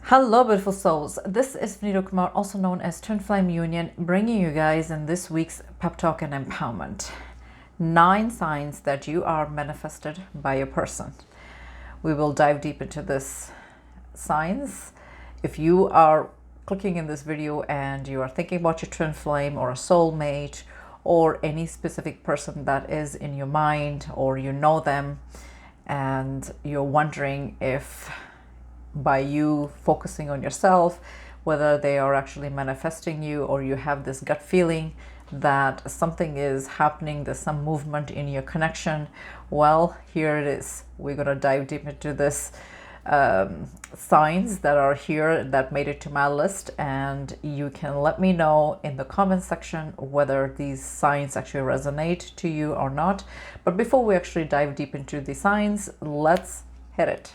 Hello beautiful souls, this is Vinita Kumar, also known as Twinflameunion, bringing you guys in this week's pep talk and empowerment. 9 signs that you are manifested by a person. We will dive deep into this signs. If you are clicking in this video and you are thinking about your twin flame or a soulmate or any specific person that is in your mind, or you know them and you're wondering if by you focusing on yourself, whether they are actually manifesting you, or you have this gut feeling that something is happening, there's some movement in your connection, well, here it is. We're going to dive deep into this signs that are here that made it to my list, and you can let me know in the comment section whether these signs actually resonate to you or not. But before we actually dive deep into the signs, let's hit it.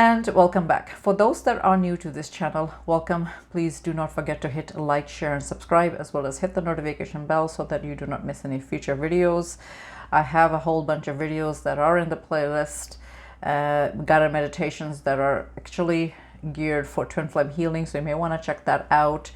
And welcome back. For those that are new to this channel, welcome. Please do not forget to hit like, share and subscribe, as well as hit the notification bell so that you do not miss any future videos. I have a whole bunch of videos that are in the playlist, guided meditations that are actually geared for twin flame healing, so you may want to check that out.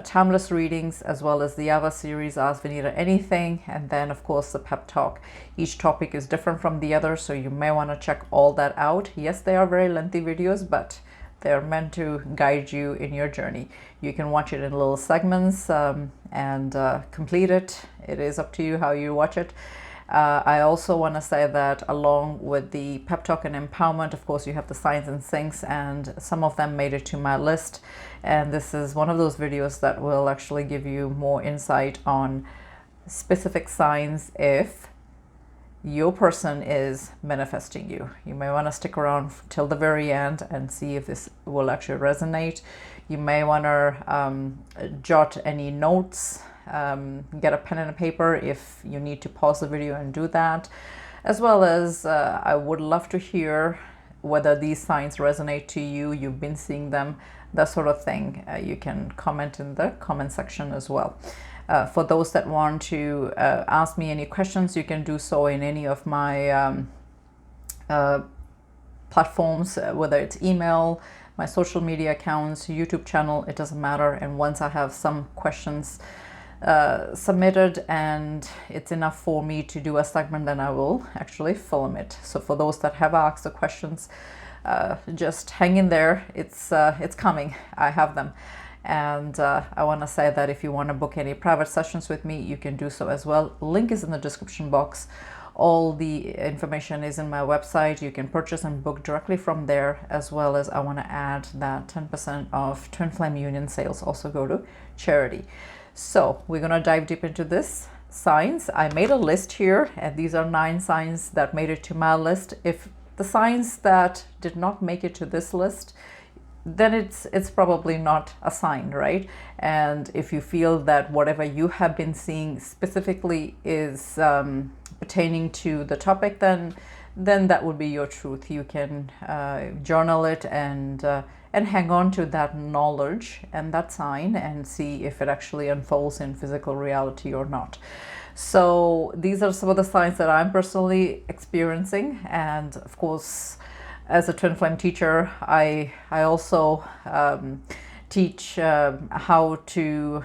Timeless readings, as well as the Ava series, Ask Vinita Anything, and then of course the pep talk. Each topic is different from the other, so you may want to check all that out. Yes, they are very lengthy videos, but they're meant to guide you in your journey. You can watch it in little segments and complete it. It is up to you how you watch it. I also want to say that along with the pep talk and empowerment, of course, you have the signs and syncs, and some of them made it to my list. And this is one of those videos that will actually give you more insight on specific signs if your person is manifesting you. You may want to stick around till the very end and see if this will actually resonate. You may want to jot any notes, get a pen and a paper if you need to pause the video and do that, as well as I would love to hear whether these signs resonate to you, you've been seeing them, that sort of thing. You can comment in the comment section as well. For those that want to ask me any questions, you can do so in any of my platforms, whether it's email, my social media accounts, YouTube channel, it doesn't matter. And once I have some questions submitted and it's enough for me to do a segment, then I will actually film it. So for those that have asked the questions, just hang in there. It's coming. I have them. And I want to say that if you want to book any private sessions with me, you can do so as well. Link is in the description box. All the information is in my website. You can purchase and book directly from there, as well as I want to add that 10% of Twinflameunion sales also go to charity. So we're going to dive deep into this signs. I made a list here, and these are 9 signs that made it to my list. If the signs that did not make it to this list, then it's probably not a sign, right? And if you feel that whatever you have been seeing specifically is pertaining to the topic, then that would be your truth. You can journal it and and hang on to that knowledge and that sign and see if it actually unfolds in physical reality or not. So these are some of the signs that I'm personally experiencing. And of course, as a twin flame teacher, I also teach how to,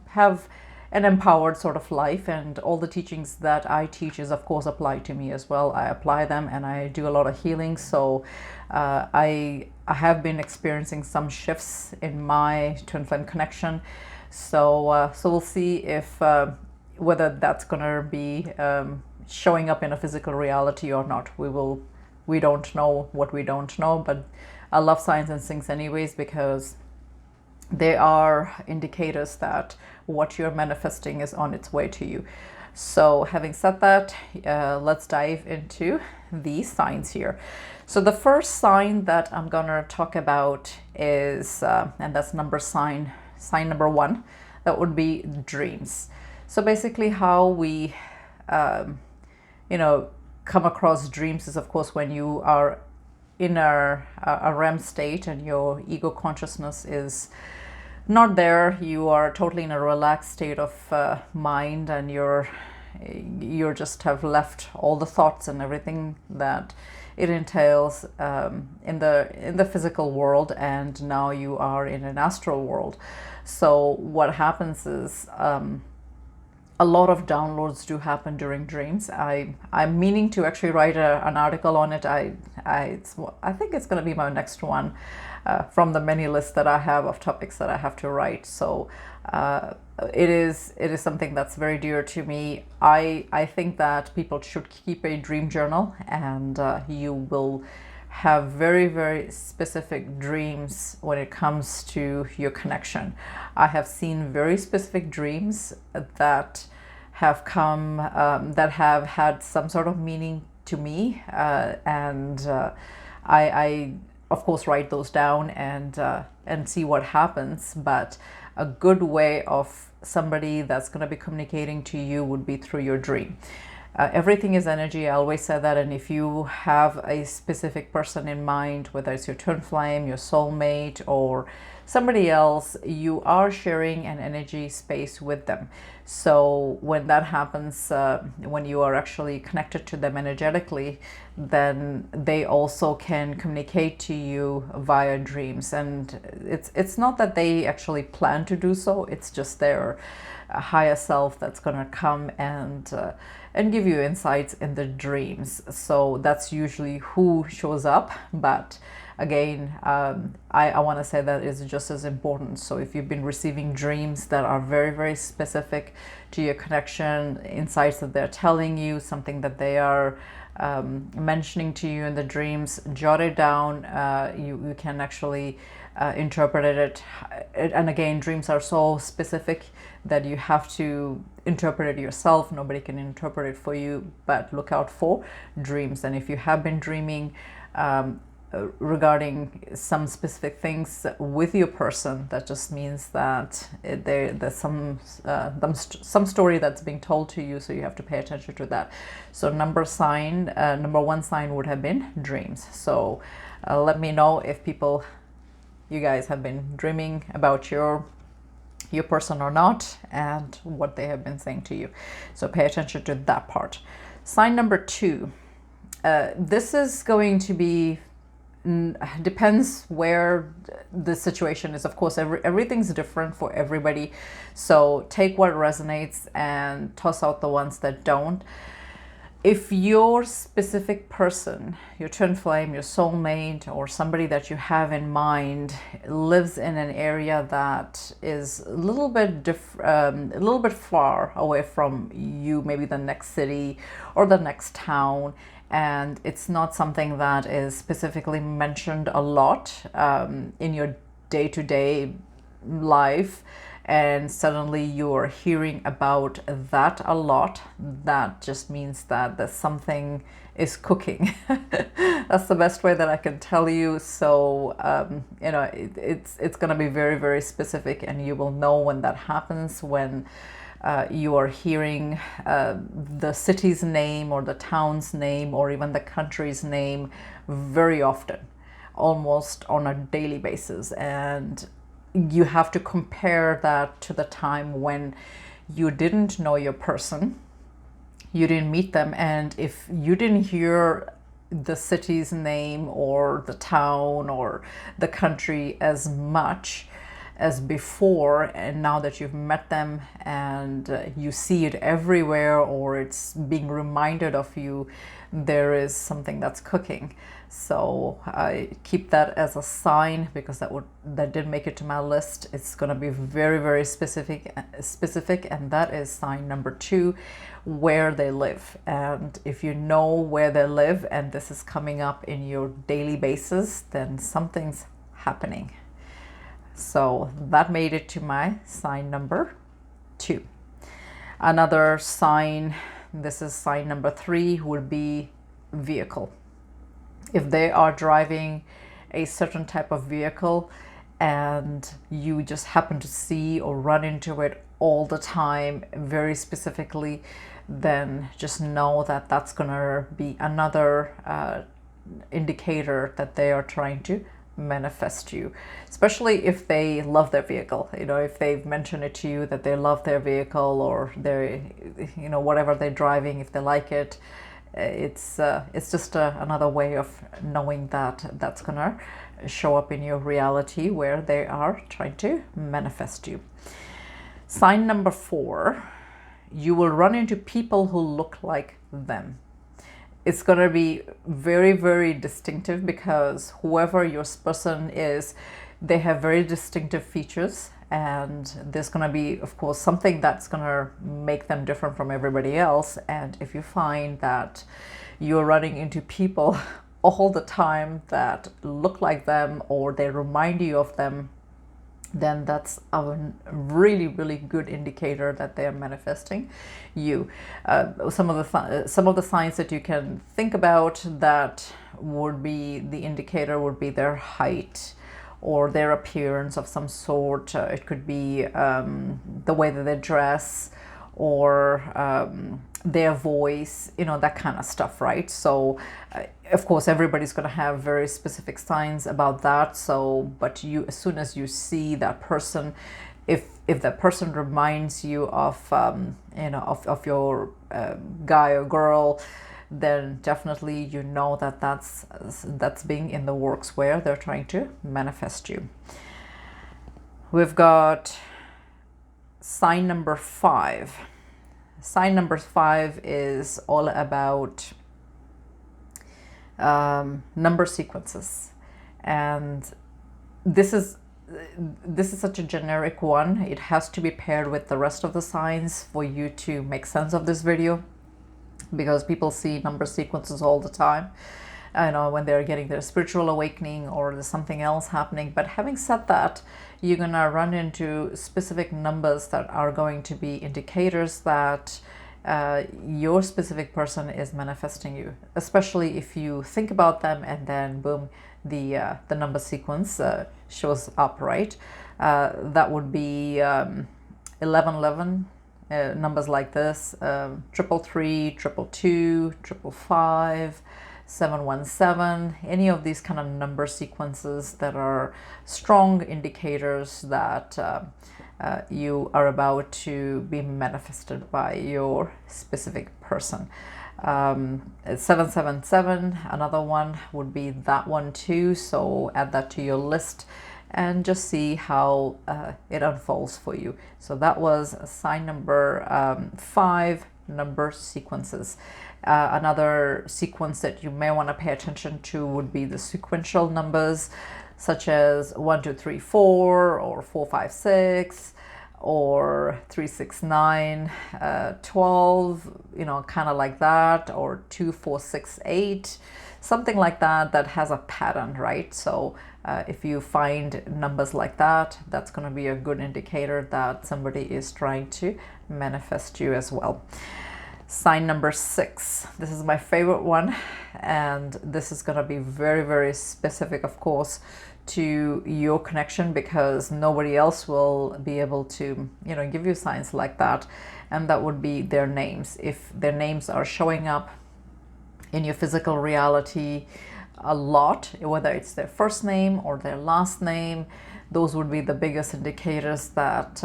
have an empowered sort of life, and all the teachings that I teach is of course applied to me as well. I apply them and I do a lot of healing. So I have been experiencing some shifts in my twin flame connection. So we'll see if whether that's gonna be showing up in a physical reality or not. We don't know what we don't know, but I love signs and things anyways, because they are indicators that what you're manifesting is on its way to you. So having said that, let's dive into these signs here. So the first sign that I'm gonna talk about is, and that's sign number 1, that would be dreams. So basically how we, come across dreams is of course when you are in a REM state and your ego consciousness is not there. You are totally in a relaxed state of mind, and you're just have left all the thoughts and everything that it entails in the physical world, and now you are in an astral world. So what happens is a lot of downloads do happen during dreams. I'm meaning to actually write an article on it. I think it's going to be my next one from the many lists that I have of topics that I have to write. So it is something that's very dear to me. I think that people should keep a dream journal, and you will have very, very specific dreams when it comes to your connection. I have seen very specific dreams that have come, that have had some sort of meaning to me, and I of course write those down and see what happens. But a good way of somebody that's going to be communicating to you would be through your dream. Everything is energy. I always say that. And if you have a specific person in mind, whether it's your twin flame, your soulmate, or somebody else, you are sharing an energy space with them. So when that happens, when you are actually connected to them energetically, then they also can communicate to you via dreams. And it's not that they actually plan to do so. It's just their higher self that's going to come and give you insights in the dreams. So that's usually who shows up. But again, I want to say that is just as important. So if you've been receiving dreams that are very, very specific to your connection, insights that they're telling you, something that they are mentioning to you in the dreams, jot it down. You can actually interpret it. And again, dreams are so specific that you have to interpret it yourself. Nobody can interpret it for you, but look out for dreams. And if you have been dreaming regarding some specific things with your person, that just means that there's some story that's being told to you, so you have to pay attention to that. So number 1 sign would have been dreams. So let me know if you guys have been dreaming about your person or not, and what they have been saying to you. So pay attention to that part. Sign number 2. This is going to be, depends where the situation is. Of course, everything's different for everybody. So take what resonates and toss out the ones that don't. If your specific person, your twin flame, your soulmate, or somebody that you have in mind lives in an area that is a little bit far away from you, maybe the next city or the next town, and it's not something that is specifically mentioned a lot in your day-to-day life, and suddenly you're hearing about that a lot, that just means that there's something is cooking. That's the best way that I can tell you. So it's going to be very, very specific, and you will know when that happens, when you are hearing the city's name or the town's name or even the country's name very often. almost on a daily basis. And you have to compare that to the time when you didn't know your person, you didn't meet them, and if you didn't hear the city's name or the town or the country as much as before, and now that you've met them and you see it everywhere, or it's being reminded of you, there is something that's cooking. So I keep that as a sign, because that did make it to my list. It's going to be very, very specific, and that is sign number 2, where they live. And if you know where they live and this is coming up in your daily basis, then something's happening. So that made it to my sign number 2. Another sign, this is sign number 3, would be vehicle. If they are driving a certain type of vehicle and you just happen to see or run into it all the time, very specifically, then just know that that's going to be another indicator that they are trying to manifest you, especially if they love their vehicle. You know, if they've mentioned it to you that they love their vehicle, or they're, you know, whatever they're driving, if they like it, it's just another way of knowing that that's gonna show up in your reality, where they are trying to manifest you. Sign number 4, you will run into people who look like them. It's going to be very, very distinctive, because whoever your person is, they have very distinctive features, and there's going to be, of course, something that's going to make them different from everybody else. And if you find that you're running into people all the time that look like them, or they remind you of them, then that's a really, really good indicator that they are manifesting you. Some of the signs that you can think about that would be the indicator would be their height or their appearance of some sort. It could be the way that they dress, or their voice, you know, that kind of stuff, right? So of course everybody's going to have very specific signs about that. So but you, as soon as you see that person, if that person reminds you of you know, of your guy or girl, then definitely you know that that's being in the works, where they're trying to manifest you. We've got sign number 5. Sign number 5 is all about number sequences, and this is such a generic one. It has to be paired with the rest of the signs for you to make sense of this video, because people see number sequences all the time, you know, when they're getting their spiritual awakening or there's something else happening. But having said that, you're gonna run into specific numbers that are going to be indicators that your specific person is manifesting you, especially if you think about them and then boom, the number sequence shows up, right? That would be 1111, numbers like this, 333, 222, 555, 717, any of these kind of number sequences that are strong indicators that you are about to be manifested by your specific person. 777, another one would be that one too, so add that to your list and just see how it unfolds for you. So that was sign number 5, number sequences. Another sequence that you may want to pay attention to would be the sequential numbers, such as 1 2 3 4 or 4 5 6 or 3 6 9 12, you know, kind of like that, or 2 4 6 8, something like that, that has a pattern, right? So if you find numbers like that, that's going to be a good indicator that somebody is trying to manifest you as well. Sign number 6, this is my favorite one, and this is going to be very, very specific, of course, to your connection, because nobody else will be able to, you know, give you signs like that. And that would be their names. If their names are showing up in your physical reality, a lot, whether it's their first name or their last name. Those would be the biggest indicators that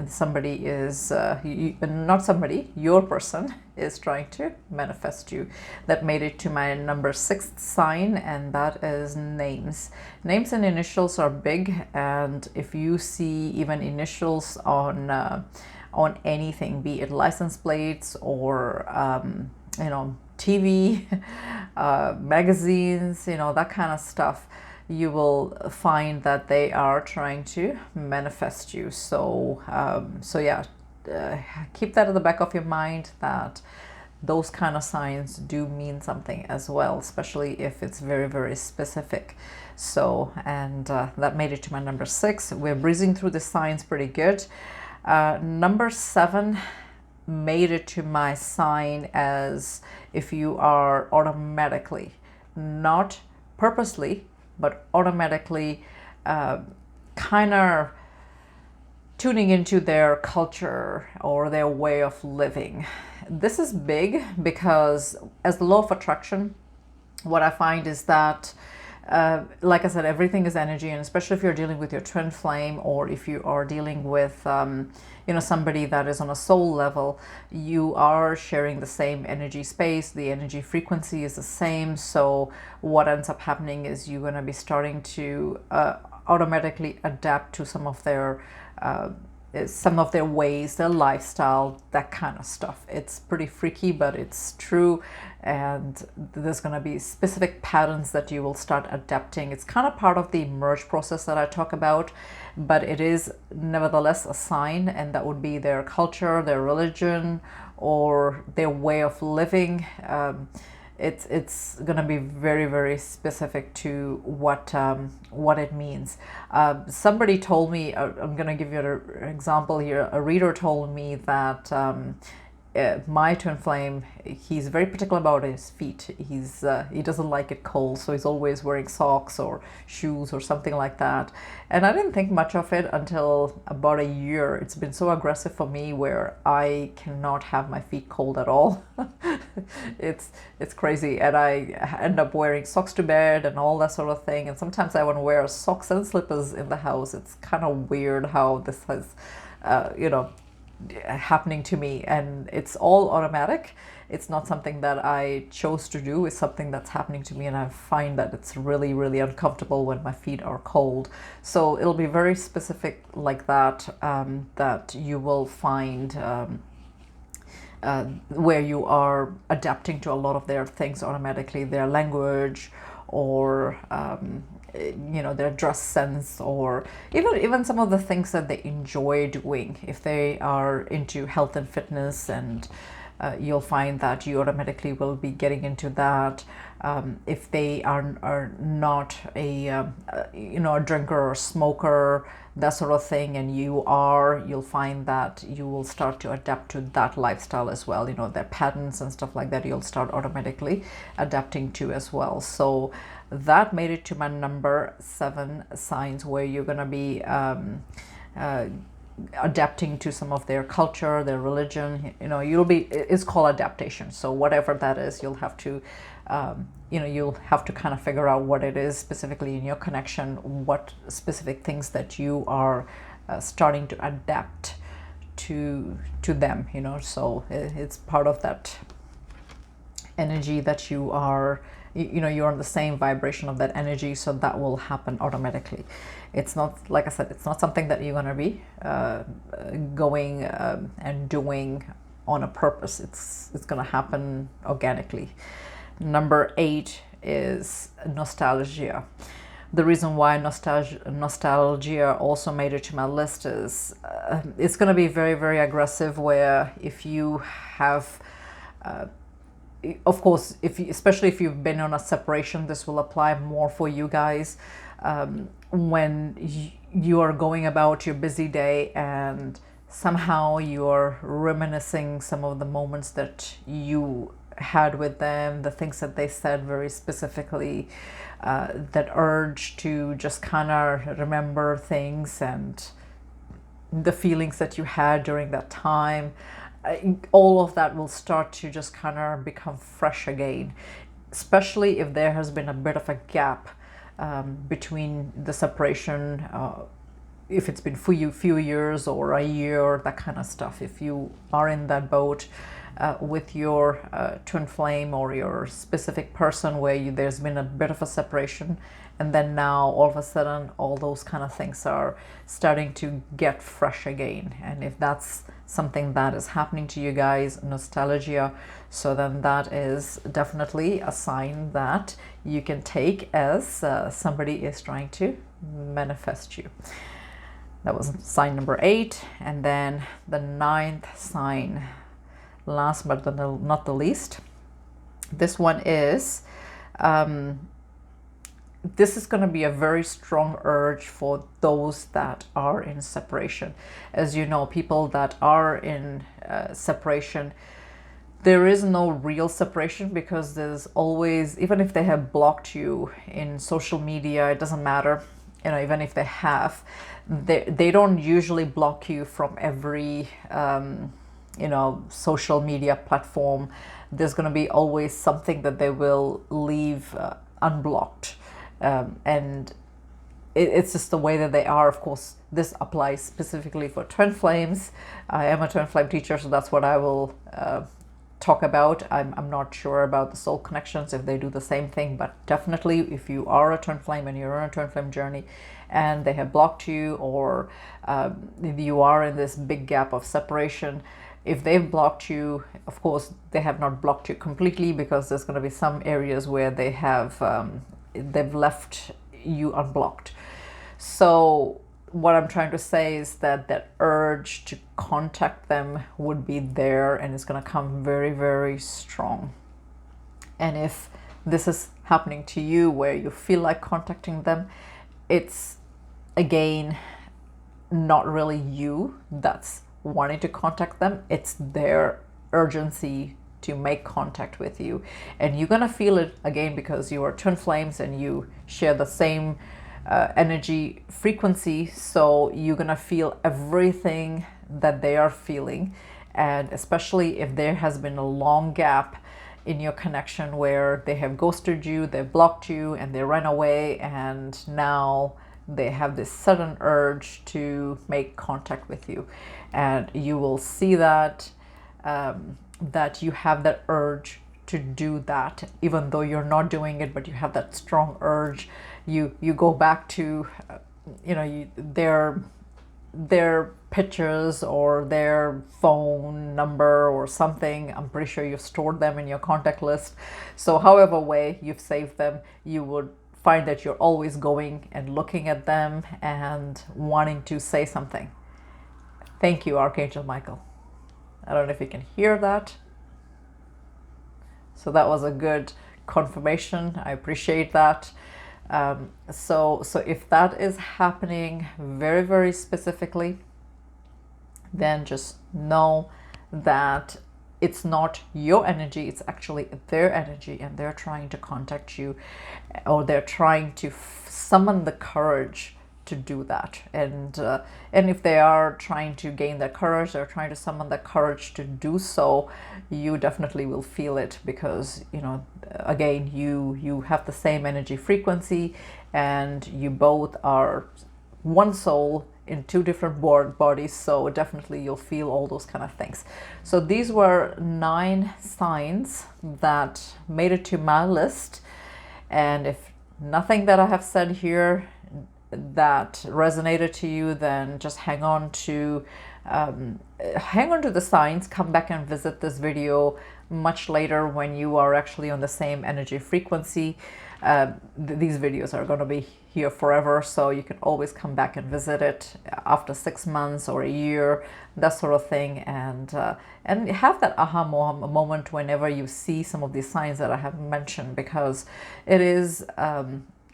somebody is, not somebody, your person is trying to manifest you. That made it to my number 6th sign, and that is names. Names and initials are big, and if you see even initials on anything, be it license plates or TV, magazines, that kind of stuff, you will find that they are trying to manifest you. So yeah, keep that at the back of your mind, that those kind of signs do mean something as well, especially if it's very, very specific. So, and that made it to my number 6. We're breezing through the signs pretty good. Number 7 made it to my sign as if you are automatically, not purposely, but automatically kind of tuning into their culture or their way of living. This is big because as the law of attraction, what I find is that like I said, everything is energy, and especially if you're dealing with your twin flame, or if you are dealing with somebody that is on a soul level, you are sharing the same energy space. The energy frequency is the same. So what ends up happening is you're going to be starting to automatically adapt to some of their ways, their lifestyle, that kind of stuff. It's pretty freaky, but it's true. And there's going to be specific patterns that you will start adapting. It's kind of part of the merge process that I talk about, but it is nevertheless a sign, and that would be their culture, their religion, or their way of living. It's going to be very, very specific to what it means. Somebody told me, I'm going to give you an example here. A reader told me that my twin flame, he's very particular about his feet. He doesn't like it cold, so he's always wearing socks or shoes or something like that. And I didn't think much of it until about a year. It's been so aggressive for me where I cannot have my feet cold at all. It's crazy, and I end up wearing socks to bed and all that sort of thing. And sometimes I want to wear socks and slippers in the house. It's kind of weird how this has, happening to me, and it's all automatic. It's not something that I chose to do. It's something that's happening to me, and I find that it's really, really uncomfortable when my feet are cold. So it'll be very specific like that, that you will find where you are adapting to a lot of their things automatically, their language, or their dress sense, or even some of the things that they enjoy doing. If they are into health and fitness, and you'll find that you automatically will be getting into that. If they are not a drinker or smoker, that sort of thing, and you'll find that you will start to adapt to that lifestyle as well. Their patterns and stuff like that, you'll start automatically adapting to as well. So that made it to my number 7 signs, where you're going to be adapting to some of their culture, their religion. It's called adaptation. So whatever that is, you'll have to you'll have to kind of figure out what it is specifically in your connection, what specific things that you are starting to adapt to them. So it's part of that energy that you are, you're on the same vibration of that energy, so that will happen automatically. It's not, like I said, it's not something that you're going to be going and doing on a purpose. It's going to happen organically. Number 8 is nostalgia. The reason why nostalgia also made it to my list is it's going to be very, very aggressive, where if you have of course, especially if you've been on a separation, this will apply more for you guys. When you are going about your busy day, and somehow you're reminiscing some of the moments that you had with them, the things that they said very specifically, that urge to just kind of remember things and the feelings that you had during that time. All of that will start to just kind of become fresh again. especially if there has been a bit of a gap between the separation, if it's been few years or a year, that kind of stuff. If you are in that boat with your twin flame or your specific person where there's been a bit of a separation, and then now all of a sudden all those kind of things are starting to get fresh again. And if that's something that is happening to you guys, nostalgia, so then that is definitely a sign that you can take as somebody is trying to manifest you. That was sign number 8. And then the 9th sign, last but not the least, this one is this is going to be a very strong urge for those that are in separation. As you know, people that are in separation, there is no real separation, because there's always, even if they have blocked you in social media, it doesn't matter, you know, even if they have, they don't usually block you from every you know, social media platform. There's going to be always something that they will leave unblocked, and it's just the way that they are. Of course, this applies specifically for twin flames. I am a twin flame teacher, so that's what I will talk about. I'm not sure about the soul connections, if they do the same thing, but definitely if you are a twin flame and you're on a twin flame journey and they have blocked you, or if you are in this big gap of separation, if they've blocked you, of course they have not blocked you completely, because there's going to be some areas where they have they've left you unblocked. So what I'm trying to say is that that urge to contact them would be there, and it's going to come very, very strong. And if this is happening to you where you feel like contacting them, it's again not really you that's wanting to contact them, it's their urgency to make contact with you. And you're going to feel it again, because you are twin flames and you share the same energy frequency, so you're gonna feel everything that they are feeling. And especially if there has been a long gap in your connection where they have ghosted you, they've blocked you, and they ran away, and now they have this sudden urge to make contact with you, and you will see that that you have that urge to do that, even though you're not doing it, but you have that strong urge. You go back to you know, their pictures or their phone number or something. I'm pretty sure you've stored them in your contact list, so however way you've saved them, you would find that you're always going and looking at them and wanting to say something. Thank you, Archangel Michael. I don't know if you can hear that. So that was a good confirmation. I appreciate that. So if that is happening very, very specifically, then just know that it's not your energy, it's actually their energy, and they're trying to contact you, or they're trying to summon the courage to do that. And if they are trying to gain that courage, they're trying to summon that courage to do so, you definitely will feel it, because, you know, again, you have the same energy frequency, and you both are one soul in two different bodies, so definitely you'll feel all those kind of things. So these were 9 signs that made it to my list, and if nothing that I have said here that resonated to you, then just hang on to the signs. Come back and visit this video much later when you are actually on the same energy frequency. These videos are going to be here forever, so you can always come back and visit it after 6 months or a year, that sort of thing, and have that aha moment whenever you see some of these signs that I have mentioned, because it is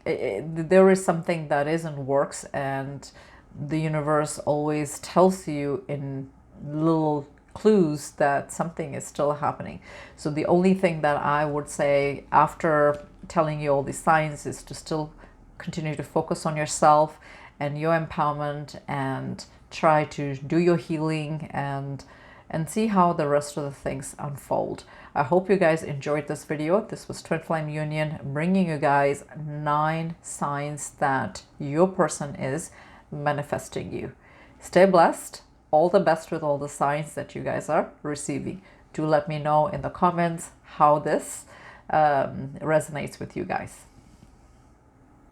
there is something that is in works, and the universe always tells you in little clues that something is still happening. So the only thing that I would say after telling you all these signs is to still continue to focus on yourself and your empowerment, and try to do your healing, and and see how the rest of the things unfold. I hope you guys enjoyed this video. This was Twin Flame Union, bringing you guys 9 signs that your person is manifesting you. Stay blessed. All the best with all the signs that you guys are receiving. Do let me know in the comments how this resonates with you guys.